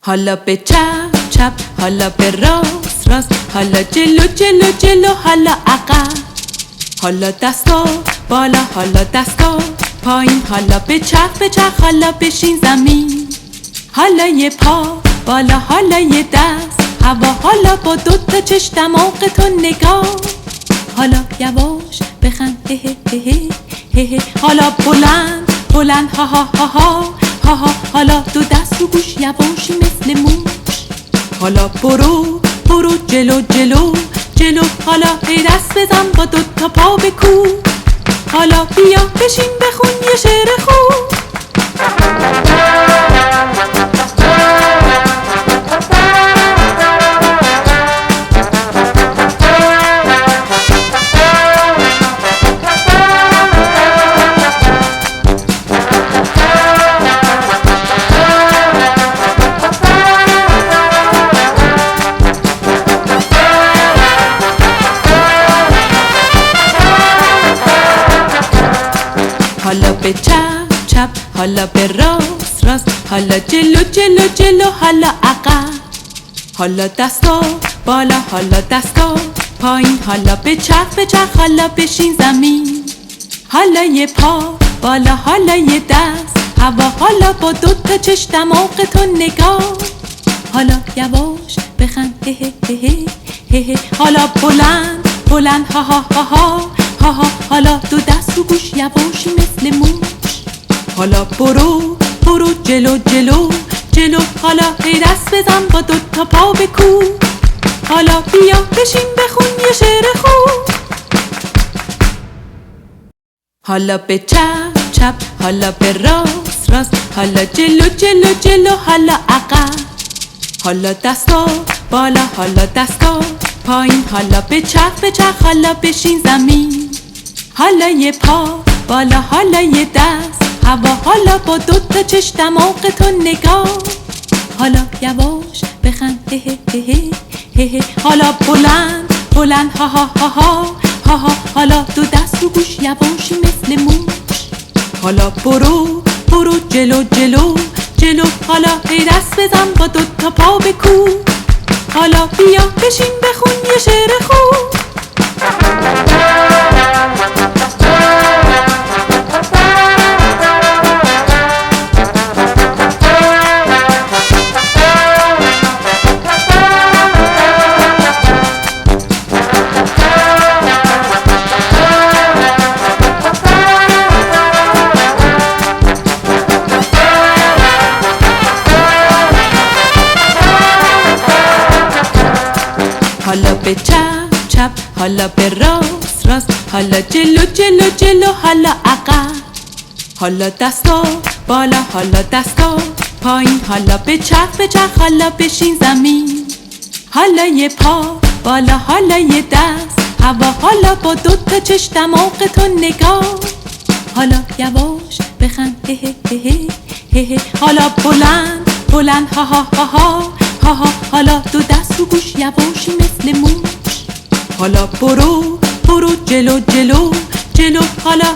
حالا به چپ چپ، حالا به راست راست، حالا جلو جلو جلو، حالا عقب. حالا دستا بالا، حالا دستا پایین، حالا به چرخ، حالا بشین زمین. حالا یه پا بالا، حالا یه دست هوا، حالا با دوتا چشم دماغتو نگاه. حالا یواش بخند هه هه هه هه هه. حالا بلند بلند ها ها ها ها ها ها. حالا دو دست رو گوش یواشی مثل موش. حالا برو برو جلو جلو جلو، حالا ای دست بزن با دوتا پا بکوب. حالا بیا بشین بخون یه شعر خوب. حالا به چپ چپ، حالا به راست راست، حالا جلو جلو جلو، حالا عقب. حالا دستا بالا، حالا دستا پایین، حالا به چرخ، حالا بشین زمین. حالا یه پا بالا، حالا یه دست هوا، حالا با دوتا چشم دماغتو نگاه. حالا یواش بخند هه هه هه هه هه. حالا بلند بلند ها ها ها ها ها ها. حالا دو دست رو گوش یواشی مثل موش. حالا برو برو جلو جلو جلو، حالا ای دست بزن با دوتا پا بکوب. حالا بیا بشین بخون یه شعر خوب. حالا به چپ چپ، حالا به راست راست، حالا جلو جلو جلو، حالا عقب. حالا دستا بالا، حالا دستا پایین، حالا به چرخ، حالا بشین زمین. حالا یه پا بالا، حالا یه دست هوا، حالا با دوتا چشم دماغتو نگاه. حالا یواش بخند هه هه هه هه هه. حالا بلند بلند ها ها ها ها ها ها. حالا دو دست رو گوش یواشی مثل موش. حالا برو برو جلو جلو جلو، حالا ای دست بزن با دوتا پا بکوب. حالا بیا بشین بخون یه شعر خوب. حالا به چپ چپ، حالا به راست راست، حالا جلو جلو جلو، حالا عقب. حالا دستا بالا، حالا دستا پایین، حالا به چرخ، حالا بشین زمین. حالا یه پا بالا، حالا یه دست هوا، حالا با دوتا چشم دماغتو نگاه. حالا یواش بخند هه هه هه هه هه. حالا بلند بلند ها ها ها ها ها ها. حالا دو دست رو گوش یواشی مثل موش. حالا برو برو جلو جلو جلو، حالا